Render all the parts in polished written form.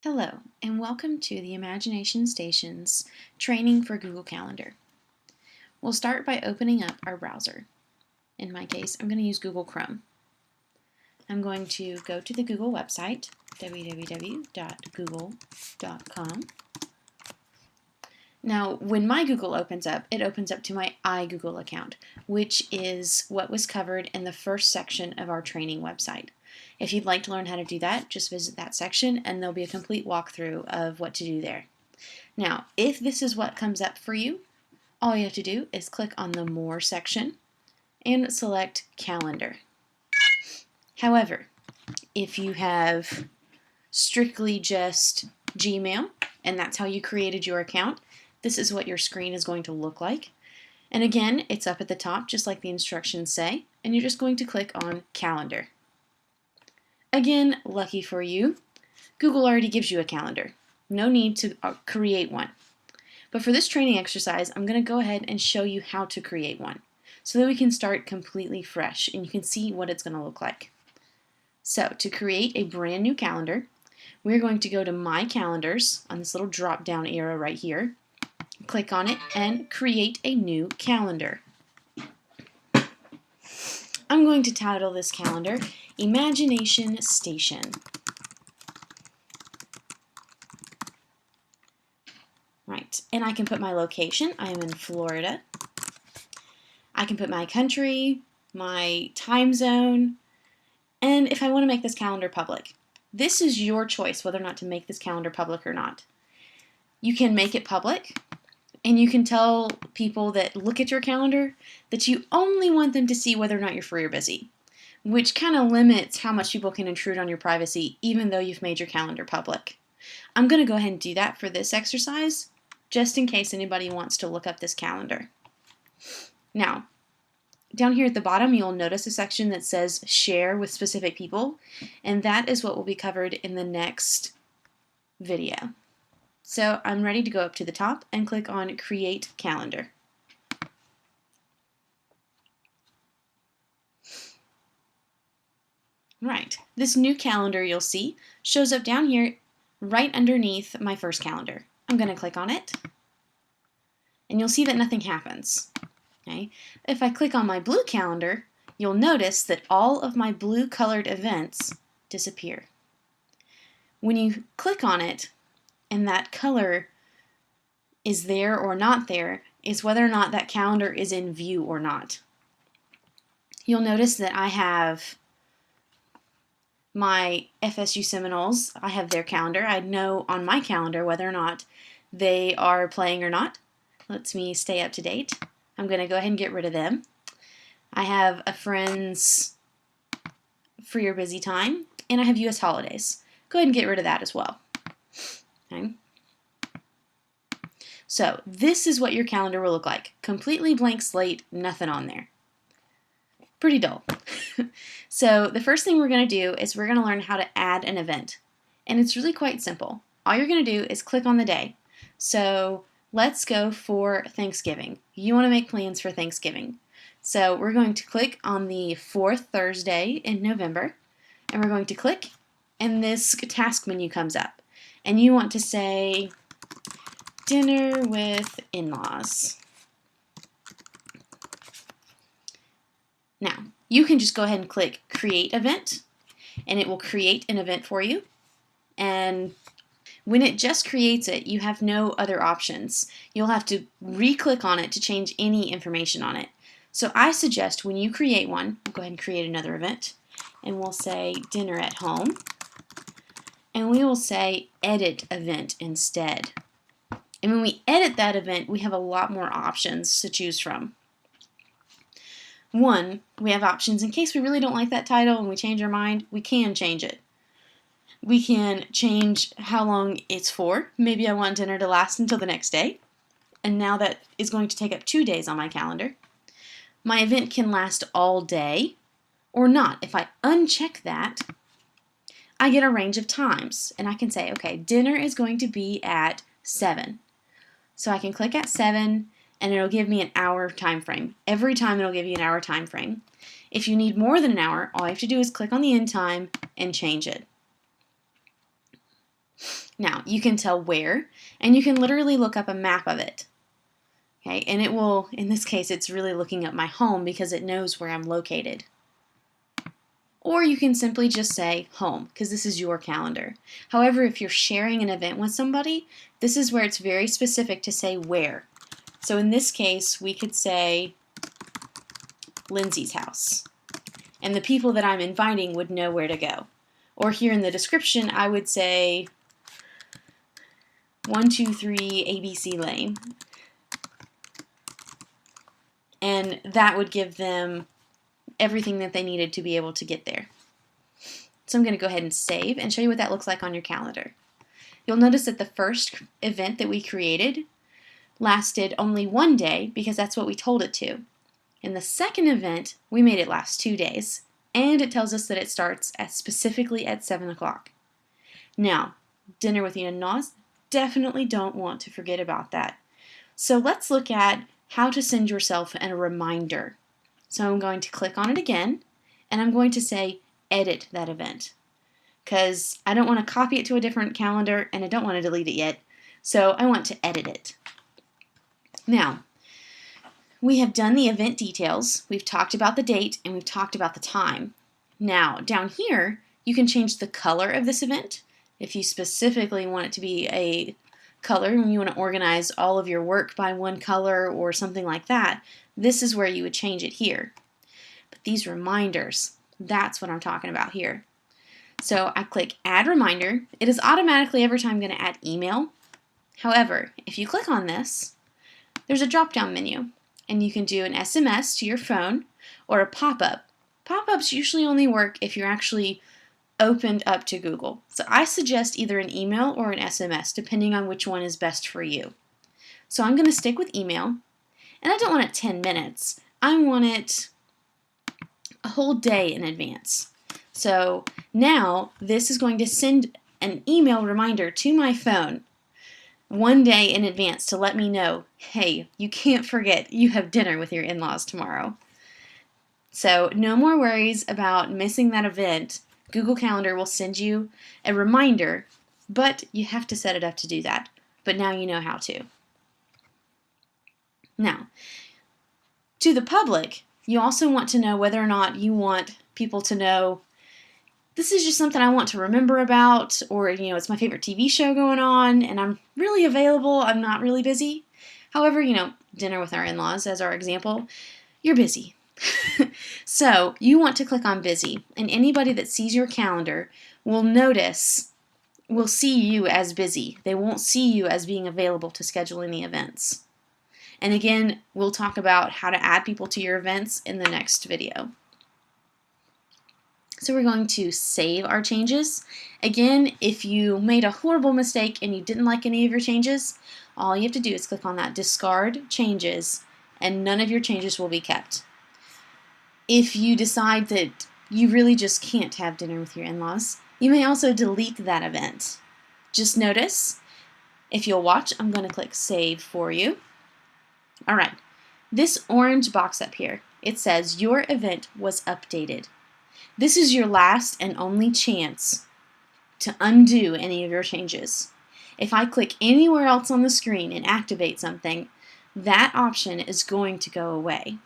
Hello, and welcome to the Imagination Station's training for Google Calendar. We'll start by opening up our browser. In my case, I'm going to use Google Chrome. I'm going to go to the Google website, www.google.com. Now, when my Google opens up, it opens up to my iGoogle account, which is what was covered in the first section of our training website. If you'd like to learn how to do that, just visit that section and there'll be a complete walkthrough of what to do there. Now, if this is what comes up for you, all you have to do is click on the More section and select Calendar. However, if you have strictly just Gmail, and that's how you created your account, this is what your screen is going to look like. And again, it's up at the top, just like the instructions say, and you're just going to click on Calendar. Again, lucky for you, Google already gives you a calendar. No need to create one. But for this training exercise, I'm going to go ahead and show you how to create one so that we can start completely fresh and you can see what it's going to look like. So to create a brand new calendar, we're going to go to My Calendars on this little drop down arrow right here. Click on it and create a new calendar. I'm going to title this calendar Imagination Station. Right, and I can put my location. I am in Florida. I can put my country, my time zone, and if I want to make this calendar public. This is your choice whether or not to make this calendar public or not. You can make it public, and you can tell people that look at your calendar that you only want them to see whether or not you're free or busy, which kind of limits how much people can intrude on your privacy even though you've made your calendar public. I'm going to go ahead and do that for this exercise, just in case anybody wants to look up this calendar. Now, down here at the bottom, you'll notice a section that says Share with Specific People, and that is what will be covered in the next video. So I'm ready to go up to the top and click on Create Calendar. Right, this new calendar you'll see shows up down here right underneath my first calendar. I'm going to click on it, and you'll see that nothing happens. Okay? If I click on my blue calendar, you'll notice that all of my blue colored events disappear. When you click on it, and that color is there or not there, is whether or not that calendar is in view or not. You'll notice that I have my FSU Seminoles, I have their calendar. I know on my calendar whether or not they are playing or not. Lets me stay up to date. I'm going to go ahead and get rid of them. I have a Friends for your busy time, and I have U.S. holidays. Go ahead and get rid of that as well. Okay. So this is what your calendar will look like. Completely blank slate, nothing on there. Pretty dull. So the first thing we're going to do is we're going to learn how to add an event. And it's really quite simple. All you're going to do is click on the day. So let's go for Thanksgiving. You want to make plans for Thanksgiving. So we're going to click on the fourth Thursday in November. And we're going to click, and this task menu comes up. And you want to say dinner with in-laws. Now, you can just go ahead and click Create Event, and it will create an event for you. And when it just creates it, you have no other options. You'll have to re-click on it to change any information on it. So I suggest when you create one, we'll go ahead and create another event, and we'll say dinner at home, and we will say Edit Event instead. And when we edit that event, we have a lot more options to choose from. One, we have options in case we really don't like that title and we change our mind, we can change it. We can change how long it's for. Maybe I want dinner to last until the next day, and now that is going to take up 2 days on my calendar. My event can last all day or not. If I uncheck that, I get a range of times, and I can say, okay, dinner is going to be at 7. So I can click at 7, and it'll give me an hour time frame. Every time it'll give you an hour time frame. If you need more than an hour, all you have to do is click on the end time and change it. Now, you can tell where, and you can literally look up a map of it. Okay, and it will, in this case, it's really looking up my home because it knows where I'm located. Or you can simply just say home, because this is your calendar. However, if you're sharing an event with somebody, this is where it's very specific to say where. So in this case, we could say Lindsay's house. And the people that I'm inviting would know where to go. Or here in the description, I would say 123 ABC Lane. And that would give them everything that they needed to be able to get there. So I'm going to go ahead and save and show you what that looks like on your calendar. You'll notice that the first event that we created lasted only 1 day because that's what we told it to. In the second event, we made it last 2 days, and it tells us that it starts specifically at 7 o'clock. Now, dinner with the in-laws, definitely don't want to forget about that. So let's look at how to send yourself a reminder. So I'm going to click on it again, and I'm going to say edit that event, because I don't want to copy it to a different calendar, and I don't want to delete it yet, so I want to edit it. Now, we have done the event details, we've talked about the date, and we've talked about the time. Now, down here, you can change the color of this event. If you specifically want it to be a color and you want to organize all of your work by one color or something like that, this is where you would change it here. But these reminders, that's what I'm talking about here. So I click Add Reminder. It is automatically every time going to add email. However, if you click on this, there's a drop-down menu, and you can do an SMS to your phone or a pop-up. Pop-ups usually only work if you're actually opened up to Google. So I suggest either an email or an SMS, depending on which one is best for you. So I'm going to stick with email, and I don't want it 10 minutes. I want it a whole day in advance. So now this is going to send an email reminder to my phone 1 day in advance to let me know, hey, you can't forget you have dinner with your in-laws tomorrow. So no more worries about missing that event. Google Calendar will send you a reminder, but you have to set it up to do that. But now you know how to. Now, to the public, you also want to know whether or not you want people to know this is just something I want to remember about, or it's my favorite TV show going on, and I'm really available, I'm not really busy. However, dinner with our in-laws as our example, you're busy. So you want to click on busy, and anybody that sees your calendar will see you as busy. They won't see you as being available to schedule any events. And again, we'll talk about how to add people to your events in the next video. So we're going to save our changes. Again, if you made a horrible mistake and you didn't like any of your changes, all you have to do is click on that discard changes, and none of your changes will be kept. If you decide that you really just can't have dinner with your in-laws, you may also delete that event. Just notice, if you'll watch, I'm going to click Save for you. Alright, this orange box up here, it says your event was updated. This is your last and only chance to undo any of your changes. If I click anywhere else on the screen and activate something, that option is going to go away.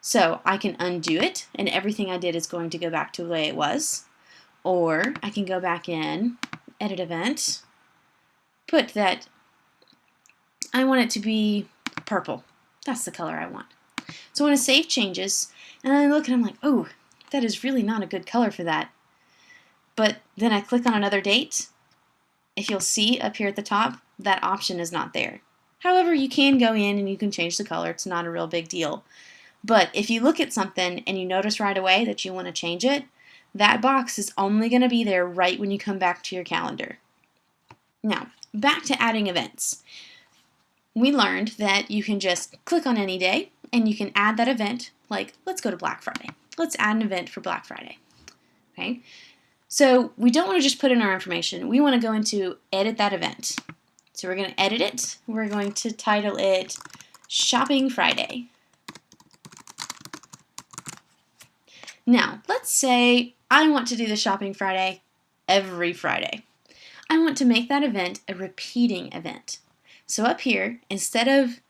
So I can undo it, and everything I did is going to go back to the way it was. Or I can go back in, edit event, put that I want it to be purple. That's the color I want. So I want to save changes, and I look and I'm like, oh, that is really not a good color for that. But then I click on another date. If you'll see up here at the top, that option is not there. However, you can go in and you can change the color. It's not a real big deal. But if you look at something and you notice right away that you want to change it, that box is only going to be there right when you come back to your calendar. Now, back to adding events. We learned that you can just click on any day and you can add that event, like let's go to Black Friday. Let's add an event for Black Friday. Okay? So we don't want to just put in our information. We want to go into edit that event. So we're going to edit it. We're going to title it Shopping Friday. Now, let's say I want to do the Shopping Friday every Friday. I want to make that event a repeating event. So up here, instead of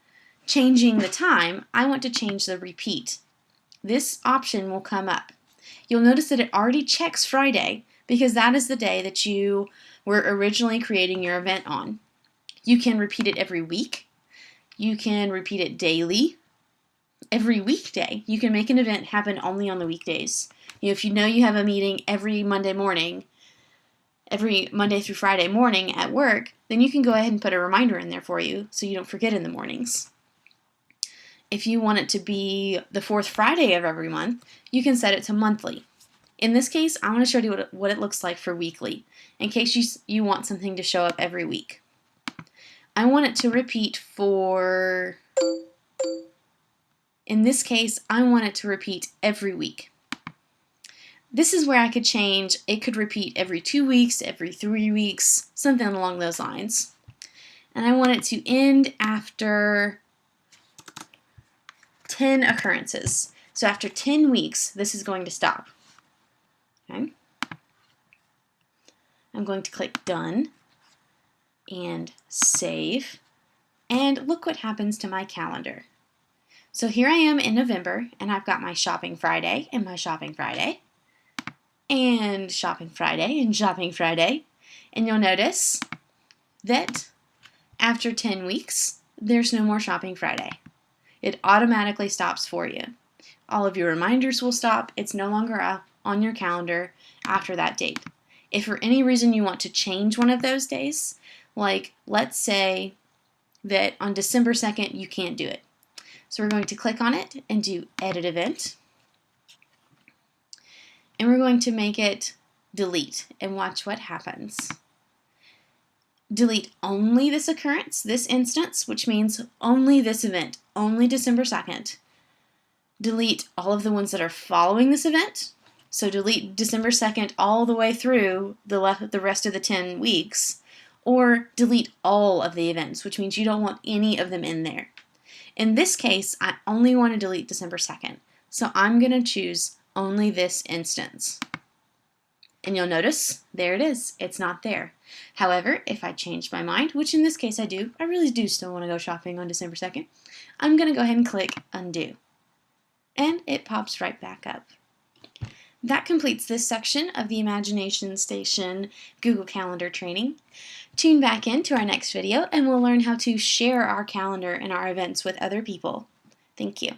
changing the time, I want to change the repeat. This option will come up. You'll notice that it already checks Friday because that is the day that you were originally creating your event on. You can repeat it every week. You can repeat it daily. Every weekday. You can make an event happen only on the weekdays. If you know you have a meeting every Monday morning, every Monday through Friday morning at work, then you can go ahead and put a reminder in there for you so you don't forget in the mornings. If you want it to be the fourth Friday of every month, you can set it to monthly. In this case, I want to show you what it looks like for weekly, in case you want something to show up every week. I want it to repeat for, in this case, I want it to repeat every week. This is where I could change, it could repeat every 2 weeks, every 3 weeks, something along those lines. And I want it to end after 10 occurrences. So after 10 weeks, this is going to stop. Okay. I'm going to click Done and Save. And look what happens to my calendar. So here I am in November, and I've got my Shopping Friday and my Shopping Friday, and Shopping Friday and Shopping Friday. And you'll notice that after 10 weeks, there's no more Shopping Friday. It automatically stops for you. All of your reminders will stop. It's no longer up on your calendar after that date. If for any reason you want to change one of those days, like let's say that on December 2nd you can't do it. So we're going to click on it and do Edit Event. And we're going to make it delete and watch what happens. Delete only this occurrence, this instance, which means only this event, only December 2nd. Delete all of the ones that are following this event. So delete December 2nd all the way through the rest of the 10 weeks. Or delete all of the events, which means you don't want any of them in there. In this case, I only want to delete December 2nd. So I'm going to choose only this instance. And you'll notice, there it is. It's not there. However, if I change my mind, which in this case I do, I really do still want to go shopping on December 2nd, I'm going to go ahead and click Undo. And it pops right back up. That completes this section of the Imagination Station Google Calendar training. Tune back in to our next video and we'll learn how to share our calendar and our events with other people. Thank you.